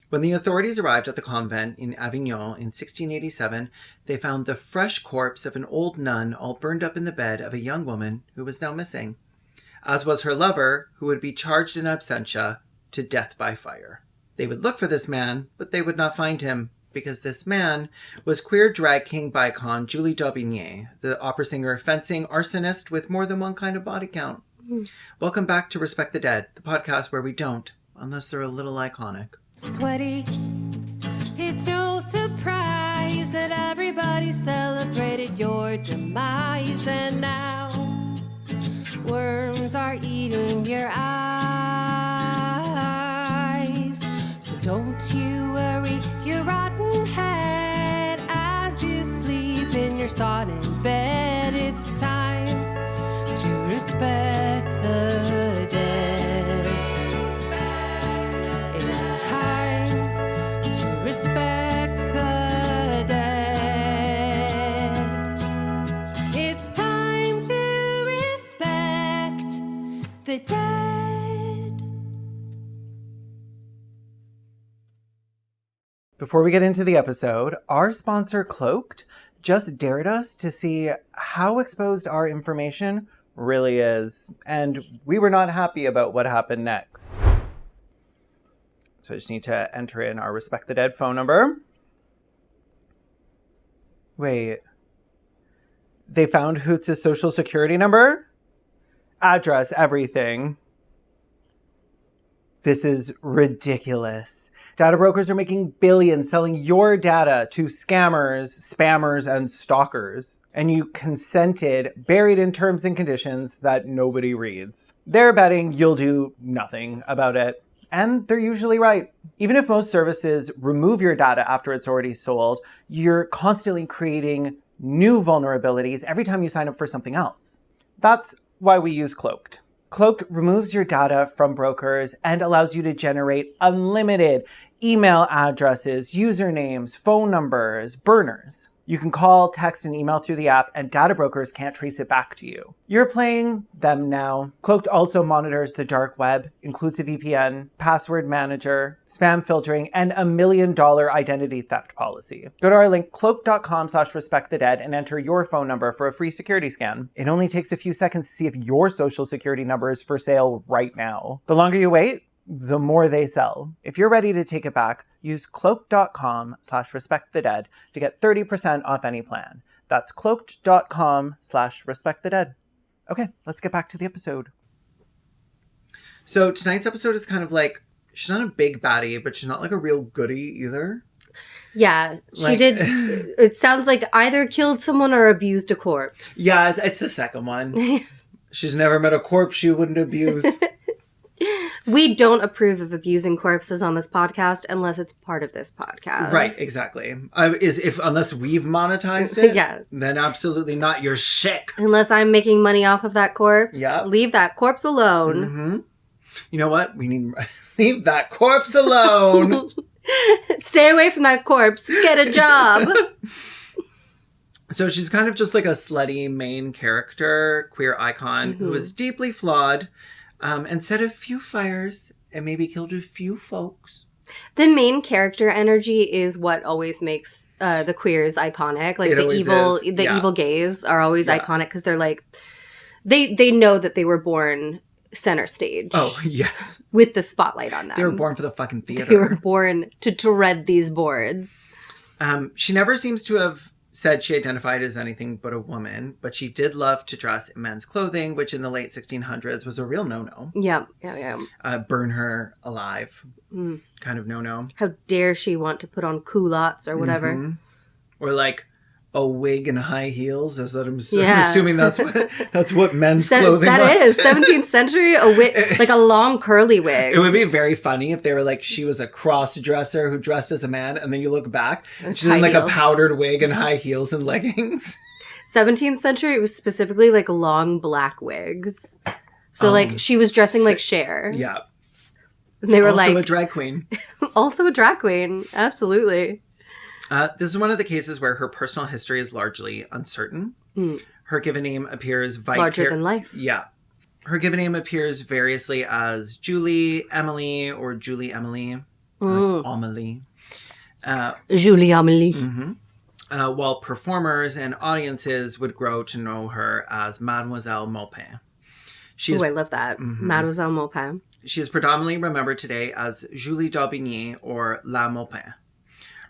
When the authorities arrived at the convent in Avignon in 1687, they found the fresh corpse of an old nun all burned up in the bed of a young woman who was now missing, as was her lover, who would be charged in absentia to death by fire. They would look for this man, but they would not find him, because this man was queer drag king bicon Julie Daubigny, the opera singer, fencing, arsonist with more than one kind of body count. Welcome back to Respect the Dead, the podcast where we don't, unless they're a little iconic. Sweaty, it's no surprise that everybody celebrated your demise, and now worms are eating your eyes. So don't you worry your rotten head as you sleep in your sodden bed. It's time to respect the dead. It's time to respect the dead. It's time to respect the dead. Before we get into the episode, our sponsor, Cloaked, just dared us to see how exposed our information really is. And we were not happy about what happened next. So I just need to enter in our Respect the Dead phone number. Wait. They found Hoots' social security number? Address, everything. This is ridiculous. Data brokers are making billions selling your data to scammers, spammers, and stalkers. And you consented, buried in terms and conditions that nobody reads. They're betting you'll do nothing about it. And they're usually right. Even if most services remove your data after it's already sold, you're constantly creating new vulnerabilities every time you sign up for something else. That's why we use Cloaked. Cloaked removes your data from brokers and allows you to generate unlimited email addresses, usernames, phone numbers, burners. You can call, text, and email through the app, and data brokers can't trace it back to you. You're playing them now. Cloaked also monitors the dark web, includes a VPN, password manager, spam filtering, and $1 million identity theft policy. Go to our link, cloaked.com/respectthedead, and enter your phone number for a free security scan. It only takes a few seconds to see if your social security number is for sale right now. The longer you wait, the more they sell. If you're ready to take it back, use cloaked.com/respectthedead to get 30% off any plan. That's cloaked.com/respectthedead. Okay, let's get back to the episode. So tonight's episode is kind of like, she's not a big baddie, but she's not like a real goodie either. Yeah, she did. It sounds like either killed someone or abused a corpse. Yeah, it's the second one. She's never met a corpse she wouldn't abuse. We don't approve of abusing corpses on this podcast unless it's part of this podcast. Right, exactly. Unless we've monetized it, yeah, then absolutely not. You're sick. Unless I'm making money off of that corpse, yeah, leave that corpse alone. Mm-hmm. You know what? We need leave that corpse alone. Stay away from that corpse. Get a job. So she's kind of just like a slutty main character, queer icon, who is deeply flawed. And set a few fires and maybe killed a few folks. The main character energy is what always makes the queers iconic. Like evil gays are always iconic because they're like, they know that they were born center stage. Oh, yes. With the spotlight on them. They were born for the fucking theater. They were born to tread these boards. She never seems to have said she identified as anything but a woman, but she did love to dress in men's clothing, which in the late 1600s was a real no-no. Yeah. Burn her alive. Kind of no-no. How dare she want to put on culottes or whatever. Mm-hmm. Or like a wig and high heels, as I'm assuming that's what men's clothing was. That is 17th century, a wig, like a long curly wig. It would be very funny if they were like, she was a cross dresser who dressed as a man, and then you look back and she's in like a powdered wig and high heels and leggings. 17th century, it was specifically like long black wigs. So like she was dressing like Cher. Yeah. And they were also a drag queen. Also a drag queen. Absolutely. This is one of the cases where her personal history is largely uncertain. Her given name appears... larger than life. Yeah. Her given name appears variously as Julie, Emily, or Julie Emily. Amélie. Julie Amélie. While performers and audiences would grow to know her as Mademoiselle Maupin. Oh, I love that. Mademoiselle Maupin. She is predominantly remembered today as Julie d'Aubigny or La Maupin.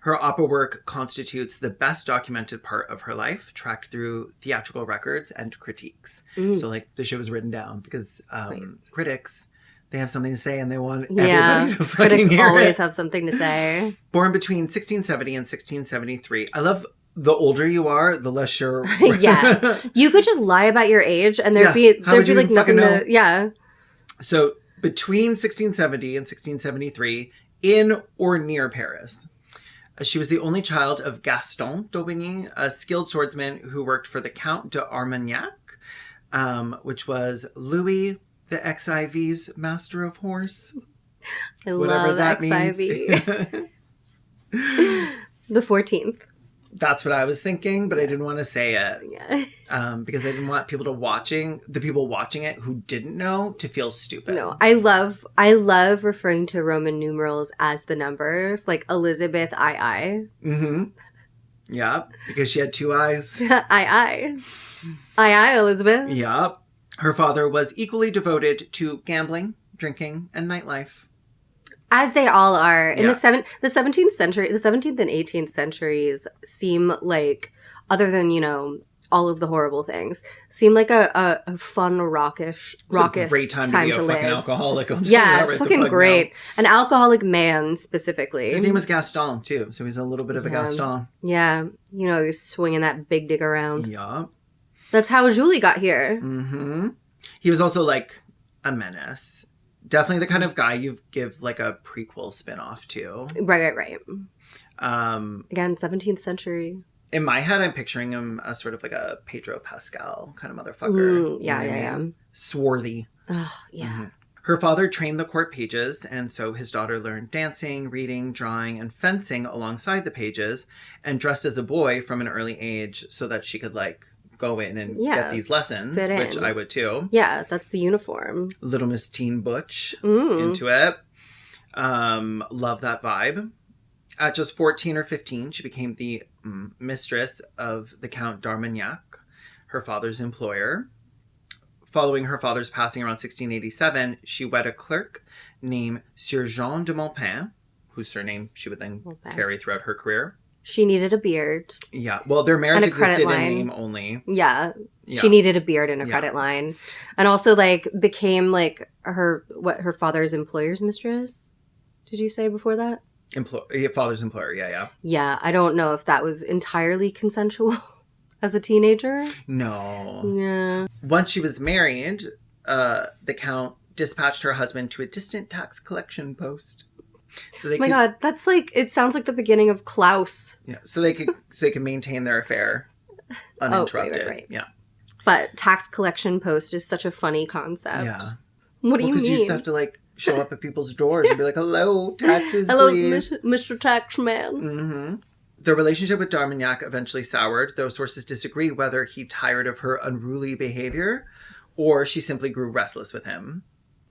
Her opera work constitutes the best documented part of her life, tracked through theatrical records and critiques. So, like, the shit was written down because critics, they have something to say and they want everybody to fucking critics hear always it. have something to say. Born between 1670 and 1673. I love the older you are, the less sure. Yeah. You could just lie about your age and there'd be like nothing to... Yeah. So, between 1670 and 1673, in or near Paris. She was the only child of Gaston d'Aubigny, a skilled swordsman who worked for the Count d'Armagnac, which was Louis the XIV's master of horse. I Whatever love that XIV. The 14th. That's what I was thinking, but I didn't want to say it. Yeah. Because I didn't want the people watching it who didn't know to feel stupid. No, I love referring to Roman numerals as the numbers, like Elizabeth II. Yeah, because she had two eyes. II, Elizabeth. Yeah. Her father was equally devoted to gambling, drinking, and nightlife. As they all are. In the 17th century, the 17th and 18th centuries seem like, other than, you know, all of the horrible things, seem like a fun, raucous great time to be a live. fucking alcoholic. Yeah, fucking great. An alcoholic man, specifically. His name was Gaston, too, so he's a little bit of a Gaston. Yeah, you know, he's swinging that big dick around. Yeah. That's how Julie got here. He was also, like, a menace. Definitely the kind of guy you give, like, a prequel spinoff to. Right. Again, 17th century. In my head, I'm picturing him as sort of like a Pedro Pascal kind of motherfucker. Yeah. Swarthy. Oh, yeah. Her father trained the court pages, and so his daughter learned dancing, reading, drawing, and fencing alongside the pages, and dressed as a boy from an early age so that she could, like, go in and get these lessons, which I would too. Yeah, that's the uniform. Little Miss Teen Butch into it. Love that vibe. At just 14 or 15, she became the mistress of the Count d'Armagnac, her father's employer. Following her father's passing around 1687, she wed a clerk named Sieur Jean de Maupin, whose surname she would then carry throughout her career. She needed a beard. Yeah. Well, their marriage existed in name only. Yeah. She needed a beard and a credit line. And also, like, became, like, her father's employer's mistress? Did you say before that? Father's employer, yeah. Yeah, I don't know if that was entirely consensual as a teenager. No. Yeah. Once she was married, the Count dispatched her husband to a distant tax collection post. So they God, that's like, it sounds like the beginning of Klaus. Yeah, so they could maintain their affair uninterrupted. Right. Yeah. But tax collection post is such a funny concept. Yeah. What do you mean? Because you just have to, like, show up at people's doors and be like, hello, taxes, hello, please. Mr. Taxman. Their relationship with d'Armagnac eventually soured, though sources disagree whether he tired of her unruly behavior or she simply grew restless with him.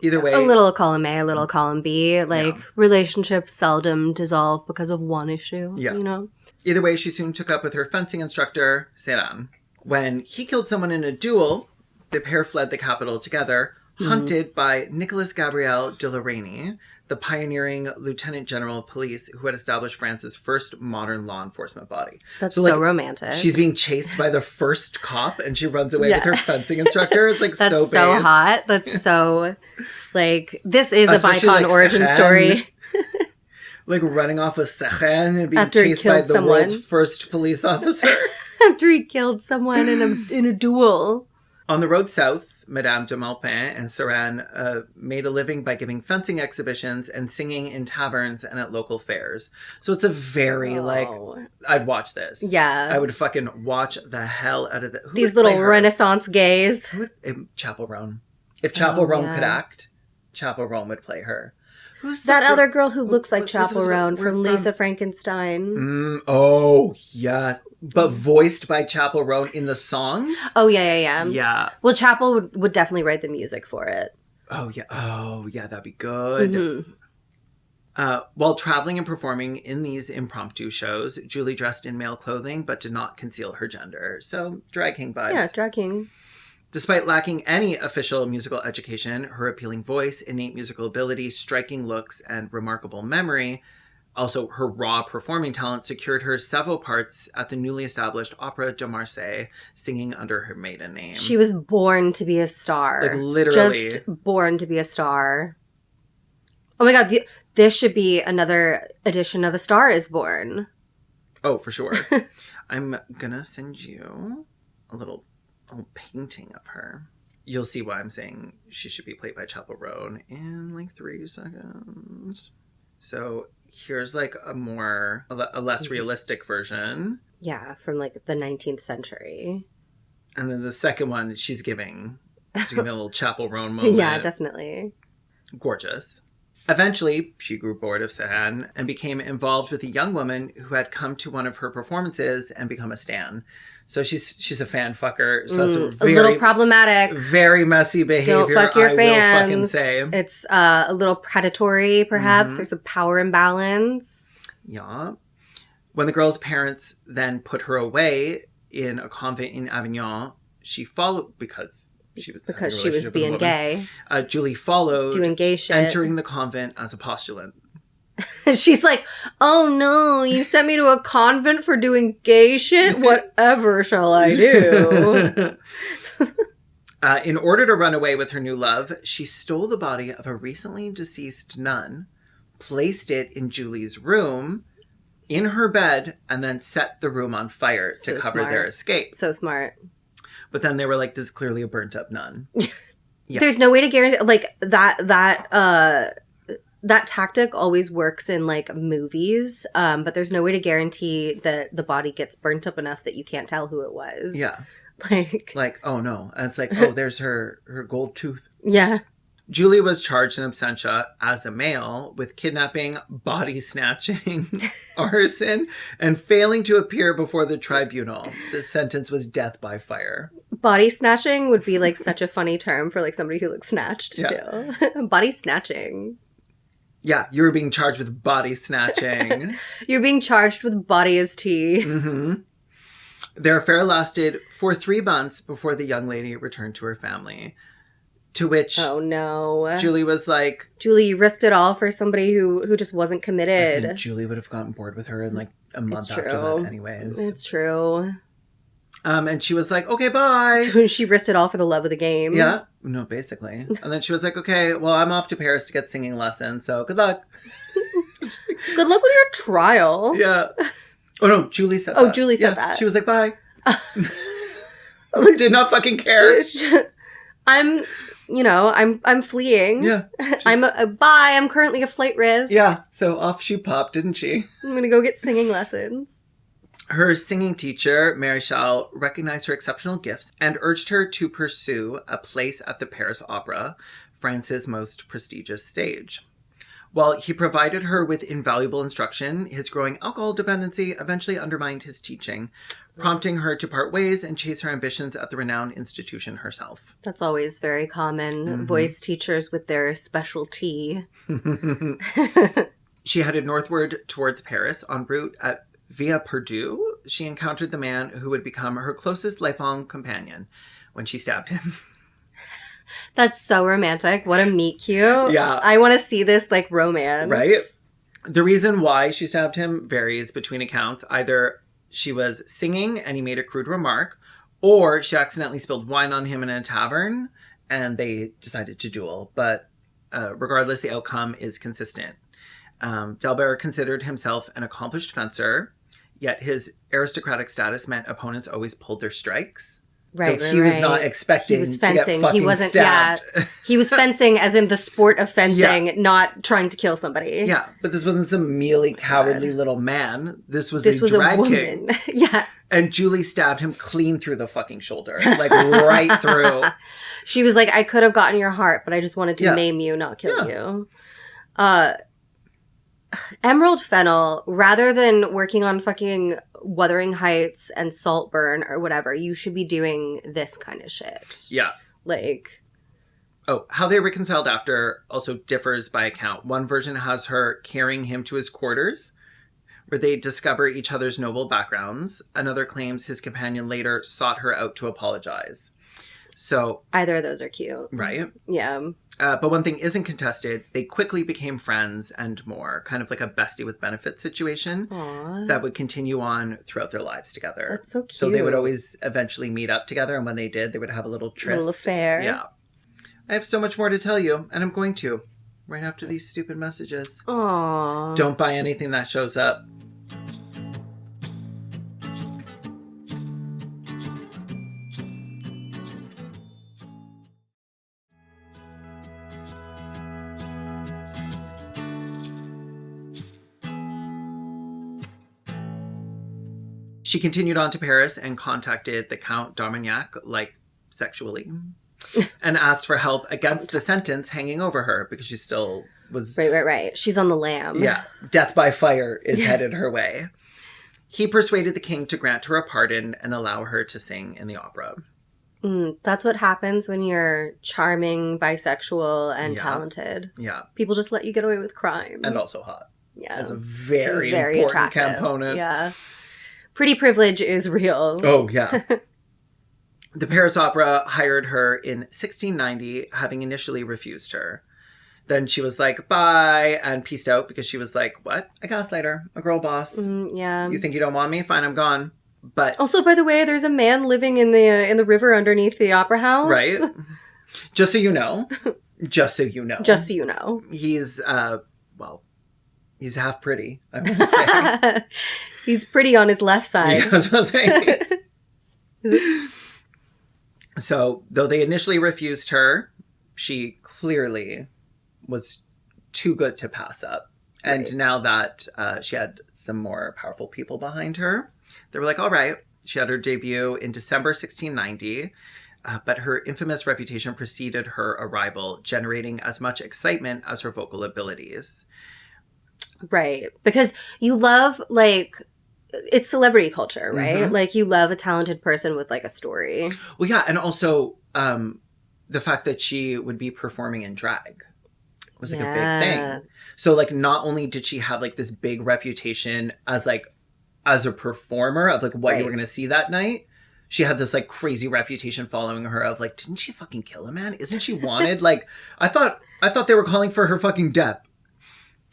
Either way. A little column A, a little column B. Like, relationships seldom dissolve because of one issue, you know? Either way, she soon took up with her fencing instructor, Seran. When he killed someone in a duel, the pair fled the capital together, hunted by Nicolas Gabriel de la Reynie, the pioneering lieutenant general of police who had established France's first modern law enforcement body. That's so romantic. She's being chased by the first cop and she runs away with her fencing instructor. It's like That's so so hot. That's so, like, this is especially, a bicon like, origin story. Like running off a Sechen and being After chased by the world's first police officer. After he killed someone in a duel. On the road south, Madame de Maupin and Seran made a living by giving fencing exhibitions and singing in taverns and at local fairs. So it's a very, like, I'd watch this. Yeah. I would fucking watch the hell out of it. These little Renaissance gays. Chapel Roan. If Chapel Roan could act, Chapel Roan would play her. Who's that other girl who looks like Chapel Roan from Lisa Frankenstein? Oh, yeah. But voiced by Chapel Roan in the songs? Oh, yeah. Yeah. Well, Chapel would definitely write the music for it. Oh, yeah. Oh, yeah, that'd be good. While traveling and performing in these impromptu shows, Julie dressed in male clothing but did not conceal her gender. So, drag king vibes. Yeah, drag king. Despite lacking any official musical education, her appealing voice, innate musical ability, striking looks, and remarkable memory, also her raw performing talent, secured her several parts at the newly established Opera de Marseille, singing under her maiden name. She was born to be a star. Like, literally. Just born to be a star. Oh my God, this should be another edition of A Star is Born. Oh, for sure. I'm gonna send you a little painting of her. You'll see why I'm saying she should be played by Chapel Roan in like 3 seconds. So here's like a less realistic version. Yeah, from like the 19th century. And then the second one, she's giving a little Chapel Roan moment. Yeah, definitely. Gorgeous. Eventually, she grew bored of Sehan and became involved with a young woman who had come to one of her performances and become a stan. So she's a fan fucker. So that's a little problematic. Very messy behavior. Don't fuck your fans. Will fucking say. It's a little predatory, perhaps. There's a power imbalance. Yeah. When the girl's parents then put her away in a convent in Avignon, she followed because she was being gay. Julie followed, doing gay shit, entering the convent as a postulant. She's like, oh no, you sent me to a convent for doing gay shit? Whatever shall I do? In order to run away with her new love, she stole the body of a recently deceased nun, placed it in Julie's room, in her bed, and then set the room on fire to cover their escape. So smart. But then they were like, this is clearly a burnt up nun. Yeah. There's no way to guarantee, like, that tactic always works in like movies, but there's no way to guarantee that the body gets burnt up enough that you can't tell who it was. Yeah. Like, oh no. And it's like, oh, there's her gold tooth. Yeah. Julie was charged in absentia as a male with kidnapping, body snatching, arson, and failing to appear before the tribunal. The sentence was death by fire. Body snatching would be like such a funny term for like somebody who looks snatched too. Body snatching. Yeah, you were being charged with body snatching. You're being charged with body as tea. Mm-hmm. Their affair lasted for 3 months before the young lady returned to her family. To which, oh no, Julie was like, Julie, you risked it all for somebody who just wasn't committed. Listen, Julie would have gotten bored with her in like a month after that anyways. It's true. And she was like, okay, bye. So she risked it all for the love of the game. Yeah. No, basically. And then she was like, okay, well, I'm off to Paris to get singing lessons, so good luck. Good luck with your trial. Yeah. Oh, no, Julie said that. Oh, Julie said that. She was like, bye. Did not fucking care. I'm fleeing. Yeah. Bye. I'm currently a flight risk. Yeah. So off she popped, didn't she? I'm going to go get singing lessons. Her singing teacher, Maréchal, recognized her exceptional gifts and urged her to pursue a place at the Paris Opera, France's most prestigious stage. While he provided her with invaluable instruction, his growing alcohol dependency eventually undermined his teaching, prompting her to part ways and chase her ambitions at the renowned institution herself. That's always very common. Voice teachers with their specialty. She headed northward towards Paris. En route at Via Perdue, she encountered the man who would become her closest lifelong companion when she stabbed him. That's so romantic. What a meet cute. Yeah. I want to see this like romance. Right? The reason why she stabbed him varies between accounts. Either she was singing and he made a crude remark, or she accidentally spilled wine on him in a tavern and they decided to duel. But regardless, the outcome is consistent. Delbert considered himself an accomplished fencer, yet his aristocratic status meant opponents always pulled their strikes. Right, so he was not expecting to get fucking he wasn't stabbed. Yeah, he was fencing as in the sport of fencing, not trying to kill somebody. Yeah, but this wasn't some mealy, cowardly little man. This was a drag king. Yeah. And Julie stabbed him clean through the fucking shoulder. Like, right through. She was like, I could have gotten your heart, but I just wanted to maim you, not kill you. Emerald Fennel, rather than working on fucking Wuthering Heights and Saltburn or whatever, you should be doing this kind of shit. Yeah. Like, Oh, how they reconciled after also differs by account. One version has her carrying him to his quarters, where they discover each other's noble backgrounds. Another claims his companion later sought her out to apologize. So either of those are cute. Right. Yeah. But one thing isn't contested. They quickly became friends and more, kind of like a bestie with benefits situation. Aww. That would continue on throughout their lives together. That's so cute. So they would always eventually meet up together. And when they did, they would have a little tryst. A little affair. Yeah. I have so much more to tell you, and I'm going to right after these stupid messages. Aww. Don't buy anything that shows up. She continued on to Paris and contacted the Count d'Armagnac, like sexually, and asked for help against the sentence hanging over her because she still was... Right. She's on the lam. Yeah. Death by fire is headed her way. He persuaded the king to grant her a pardon and allow her to sing in the opera. That's what happens when you're charming, bisexual, and Yeah. talented. Yeah. People just let you get away with crimes. And also hot. Yeah. That's a very important attractive. component. Yeah. Pretty privilege is real. Oh, yeah. The Paris Opera hired her in 1690, having initially refused her. Then she was like, bye, and peaced out because she was like, what? A gaslighter, a girl boss. Yeah. You think you don't want me? Fine, I'm gone. But also, by the way, there's a man living in the river underneath the opera house. right? Just so you know. Just so you know. Just so you know. He's, he's half pretty, I want to say. He's pretty on his left side. Yeah, I was going to say. So, though they initially refused her, she clearly was too good to pass up. And Right. now that she had some more powerful people behind her, they were like, all right. She had her debut in December 1690, but her infamous reputation preceded her arrival, generating as much excitement as her vocal abilities. Right. Because you love, like, it's celebrity culture, right? Mhm. Like, you love a talented person with, like, a story. Well, yeah, and also the fact that she would be performing in drag was like a big thing. So, like, not only did she have like this big reputation as a performer of like what you were going to see that night, she had this like crazy reputation following her of like, didn't she fucking kill a man? Isn't she wanted? Like, I thought they were calling for her fucking death.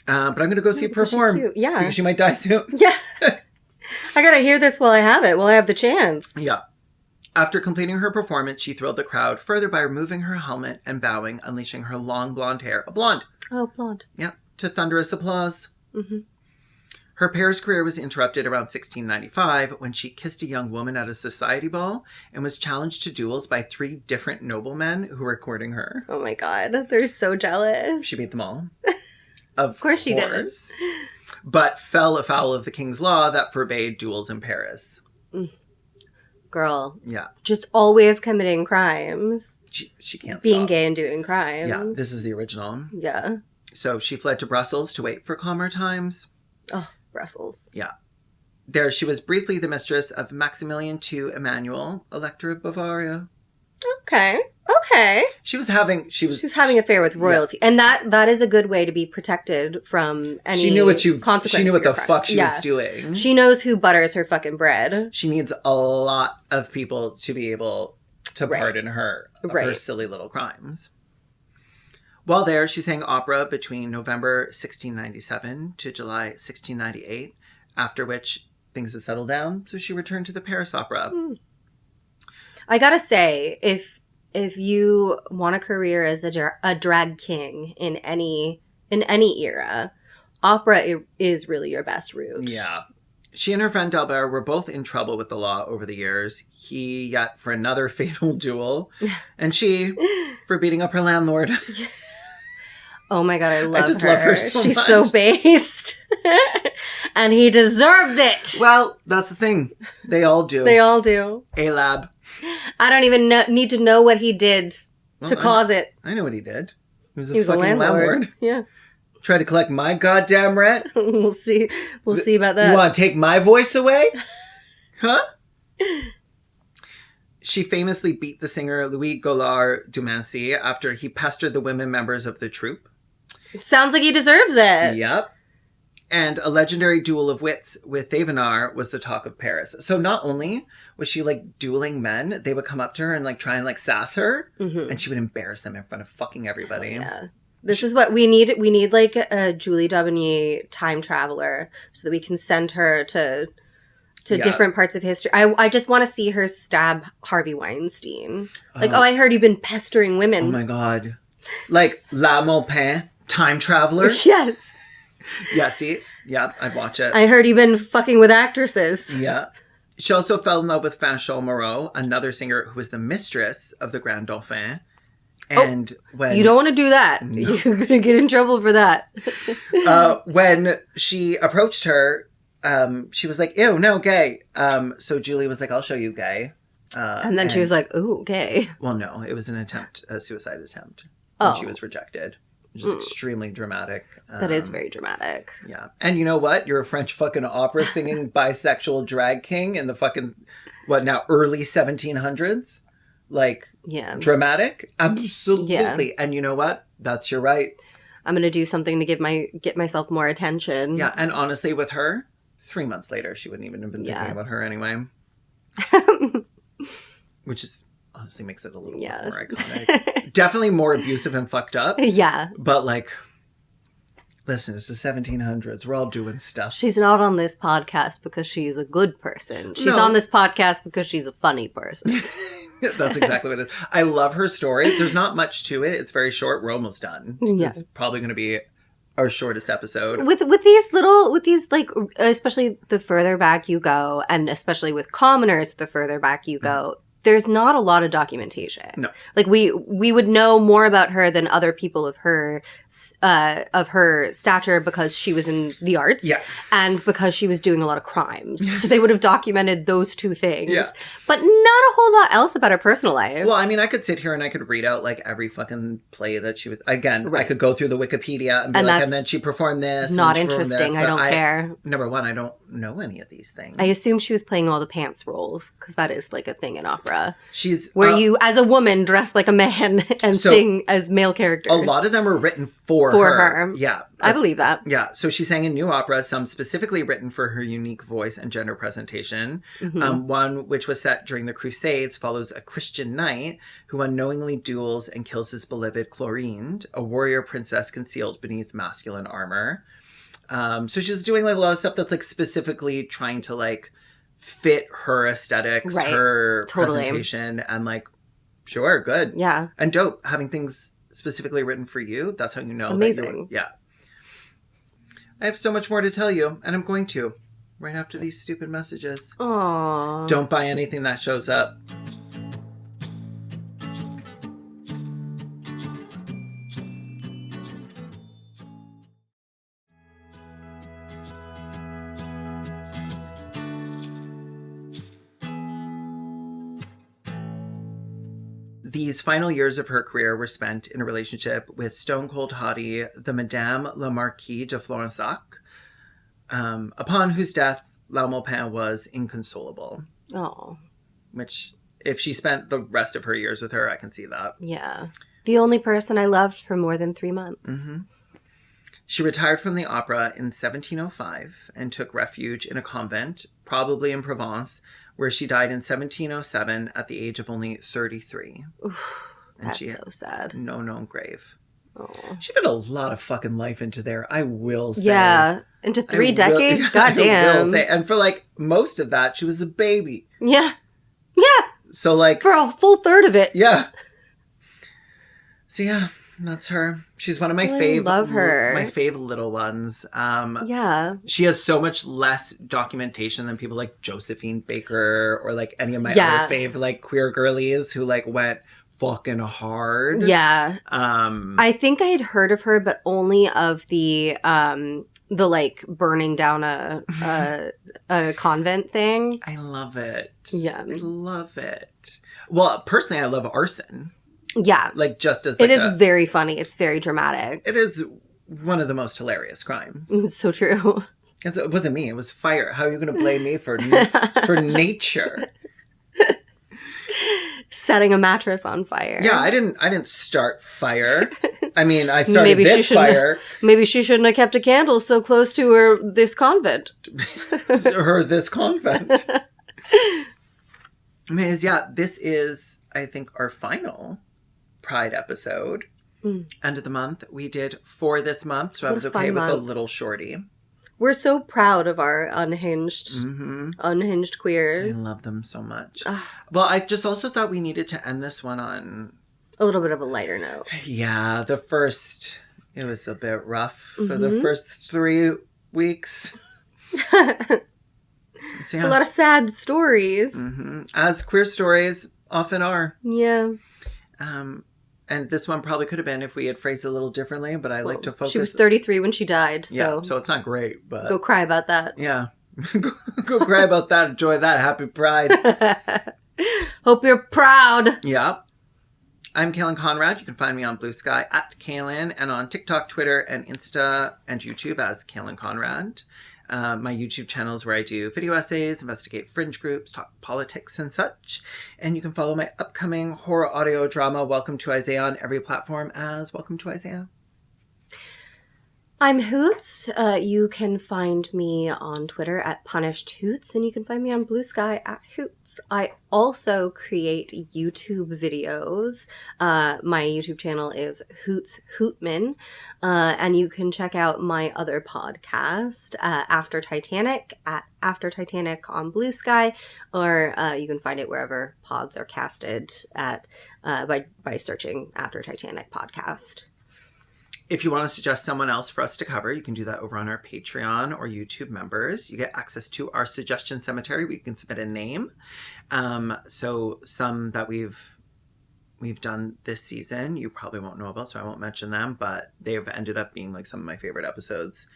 But I'm going to go see her perform. She's cute. Yeah. Because she might die soon. Yeah. I gotta hear this while I have the chance. Yeah. After completing her performance, she thrilled the crowd further by removing her helmet and bowing, unleashing her long blonde hair. A blonde. Oh, blonde. Yeah. To thunderous applause. Mm-hmm. Her Paris career was interrupted around 1695 when she kissed a young woman at a society ball and was challenged to duels by 3 different noblemen who were courting her. Oh my god. They're so jealous. She beat them all. Of course she did. But fell afoul of the king's law that forbade duels in Paris. Girl. Yeah. Just always committing crimes. She can't Being stop. gay and doing crimes. Yeah, this is the original. Yeah. So she fled to Brussels to wait for calmer times. Oh, Brussels. Yeah. There she was briefly the mistress of Maximilian II Emmanuel, Elector of Bavaria. Okay. She's having an affair with royalty. Yeah. And that is a good way to be protected from any She knew what consequence. She knew what the crimes. fuck she was doing. She knows who butters her fucking bread. She needs a lot of people to be able to pardon her of her silly little crimes. While there, she sang opera between November 1697 to July 1698, after which things had settled down, so she returned to the Paris Opera. I gotta say, if you want a career as a drag king in any era, opera is really your best route. Yeah. She and her friend Delbert were both in trouble with the law over the years. He yet for another fatal duel, and she for beating up her landlord. Oh my god, I love her. Love her so She's much. so based. And he deserved it. Well, that's the thing. They all do. They all do. A-Lab. I don't even need to know what he did to cause it. I know what he did. He was He was a fucking landlord. Yeah. Tried to collect my goddamn rent. We'll see about that. You want to take my voice away? Huh? She famously beat the singer Louis Goulart Dumancy after he pestered the women members of the troupe. Sounds like he deserves it. Yep. And a legendary duel of wits with Thévenard was the talk of Paris. So not only was she like dueling men, they would come up to her and like try and like sass her, and she would embarrass them in front of fucking everybody. Oh, yeah. This is what we need. We need like a Julie Daubigny time traveler so that we can send her to different parts of history. I just want to see her stab Harvey Weinstein. Like, I heard you've been pestering women. Oh my God. Like La Maupin, time traveler. Yes. Yeah, see? Yeah, I'd watch it. I heard you've been fucking with actresses. Yeah. She also fell in love with Fanchon Moreau, another singer who was the mistress of the Grand Dauphin. And when you don't want to do that. No. You're going to get in trouble for that. When she approached her, she was like, ew, no, gay. So Julie was like, I'll show you gay. And then she was like, ooh, gay. Well, no, it was a suicide attempt. And she was rejected. Which is extremely dramatic. That is very dramatic. Yeah. And you know what? You're a French fucking opera singing bisexual drag king in the fucking, early 1700s? Like, dramatic? Absolutely. Yeah. And you know what? That's your right. I'm going to do something to get myself more attention. Yeah. And honestly, with her, 3 months later, she wouldn't even have been thinking about her anyway. Which is... honestly makes it a little bit more iconic. Definitely more abusive and fucked up. Yeah. But like, listen, it's the 1700s. We're all doing stuff. She's not on this podcast because she's a good person. She's on this podcast because she's a funny person. That's exactly what it is. I love her story. There's not much to it. It's very short. We're almost done. Yeah. It's probably going to be our shortest episode. With these like, especially the further back you go, and especially with commoners, the further back you go, there's not a lot of documentation. No. Like we would know more about her than other people of her stature because she was in the arts and because she was doing a lot of crimes. So they would have documented those two things. Yeah. But not a whole lot else about her personal life. Well, I mean, I could sit here and I could read out like every fucking play that she was, again, I could go through the Wikipedia and be and then she performed this. Not interesting. This, I don't care. Number one, I don't know any of these things. I assume she was playing all the pants roles because that is like a thing in opera. She's where you, as a woman, dress like a man and sing as male characters. A lot of them are written for her. Yeah, I believe that. Yeah, so she sang in new opera, some specifically written for her unique voice and gender presentation. Mm-hmm. One which was set during the Crusades follows a Christian knight who unknowingly duels and kills his beloved Chlorinde, a warrior princess concealed beneath masculine armor. So she's doing like a lot of stuff that's like specifically trying to like fit her aesthetics, her presentation, and like, sure, good. Yeah. And dope. Having things specifically written for you, that's how you know. Amazing. Yeah. I have so much more to tell you, and I'm going to, right after these stupid messages. Aww. Don't buy anything that shows up. These final years of her career were spent in a relationship with stone cold hottie, the Madame la Marquise de Florensac, upon whose death La Maupin was inconsolable. Oh. Which, if she spent the rest of her years with her, I can see that. Yeah. The only person I loved for more than 3 months. Mm-hmm. She retired from the opera in 1705 and took refuge in a convent, probably in Provence, where she died in 1707 at the age of only 33. Oof, and that's so sad. No known grave. Oh. She put a lot of fucking life into there, I will say. Yeah, into 3 decades? Goddamn. I will say. And for like most of that, she was a baby. Yeah. Yeah. So like... for a full third of it. Yeah. So yeah, that's her. She's one of my love her. My fave little ones. Yeah. She has so much less documentation than people like Josephine Baker or like any of my other fave like queer girlies who like went fucking hard. Yeah. I think I had heard of her, but only of the like burning down a convent thing. I love it. Yeah. I love it. Well, personally, I love arson. Yeah. Like, just as like it is very funny. It's very dramatic. It is one of the most hilarious crimes. It's so true. It wasn't me. It was fire. How are you going to blame me for nature? setting a mattress on fire. Yeah, I didn't start fire. I mean, I started this fire. Maybe she shouldn't have kept a candle so close to this convent. This convent. This is, I think, our final Pride episode. End of the month. We did 4 this month, so I was okay with a little shorty. We're so proud of our unhinged queers. I love them so much. Well, I just also thought we needed to end this one on a little bit of a lighter note. Yeah, it was a bit rough for the first 3 weeks. So, yeah. A lot of sad stories. As queer stories often are. Yeah. And this one probably could have been if we had phrased it a little differently, but I like to focus. She was 33 when she died, so. Yeah, so it's not great, but. Go cry about that. Yeah. Go cry about that. Enjoy that. Happy Pride. Hope you're proud. Yeah. I'm Kaylin Conrad. You can find me on Blue Sky at Kaylin and on TikTok, Twitter, and Insta and YouTube as Kaylin Conrad. My YouTube channel is where I do video essays, investigate fringe groups, talk politics and such. And you can follow my upcoming horror audio drama, Welcome to Isaiah, on every platform as Welcome to Isaiah. I'm Hoots. You can find me on Twitter at Punished Hoots, and you can find me on Blue Sky at Hoots. I also create YouTube videos. My YouTube channel is Hoots Hootman, and you can check out my other podcast, After Titanic, at After Titanic on Blue Sky, or you can find it wherever pods are casted at by searching After Titanic podcast. If you want to suggest someone else for us to cover, you can do that over on our Patreon or YouTube members. You get access to our suggestion cemetery where you can submit a name. So some that we've done this season, you probably won't know about, so I won't mention them, but they've ended up being like some of my favorite episodes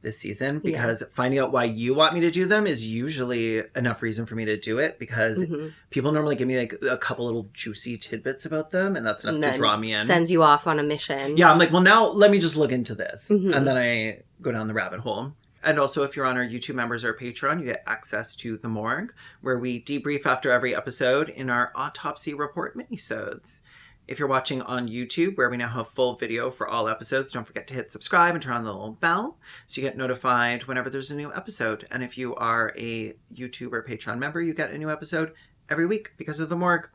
this season, because finding out why you want me to do them is usually enough reason for me to do it, because people normally give me like a couple little juicy tidbits about them, and that's enough to draw me in. Sends you off on a mission. Yeah, I'm like, well, now let me just look into this. And then I go down the rabbit hole. And also, if you're on our YouTube members or Patreon, you get access to The Morgue, where we debrief after every episode in our autopsy report minisodes. If you're watching on YouTube, where we now have full video for all episodes, don't forget to hit subscribe and turn on the little bell so you get notified whenever there's a new episode. And if you are a YouTube or Patreon member, you get a new episode every week because of The Morgue.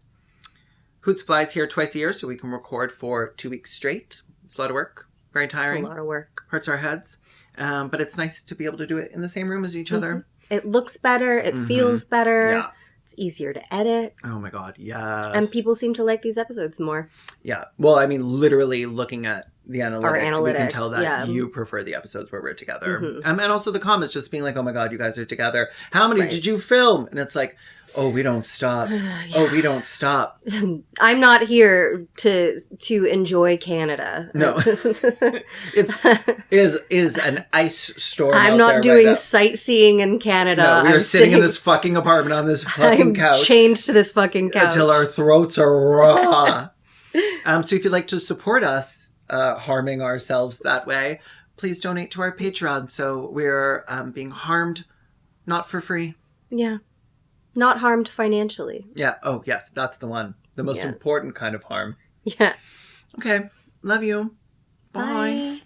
Hoots flies here twice a year so we can record for 2 weeks straight. It's a lot of work. Very tiring. It's a lot of work. Hurts our heads. But it's nice to be able to do it in the same room as each other. It looks better. It feels better. Yeah. It's easier to edit. Oh my God, yes. And people seem to like these episodes more. Yeah. Well, I mean, literally looking at the analytics, we can tell that you prefer the episodes where we're together. And also the comments just being like, oh my God, you guys are together. How many did you film? And it's like, oh, we don't stop. Oh, we don't stop. I'm not here to enjoy Canada. No. It is an ice storm. I'm not doing sightseeing in Canada. No, we are sitting in this fucking apartment on this fucking couch. I'm chained to this fucking couch. Until our throats are raw. So if you'd like to support us harming ourselves that way, please donate to our Patreon. So we're being harmed, not for free. Yeah. Not harmed financially. Yeah. Oh, yes. That's the one. The most important kind of harm. Yeah. Okay. Love you. Bye. Bye.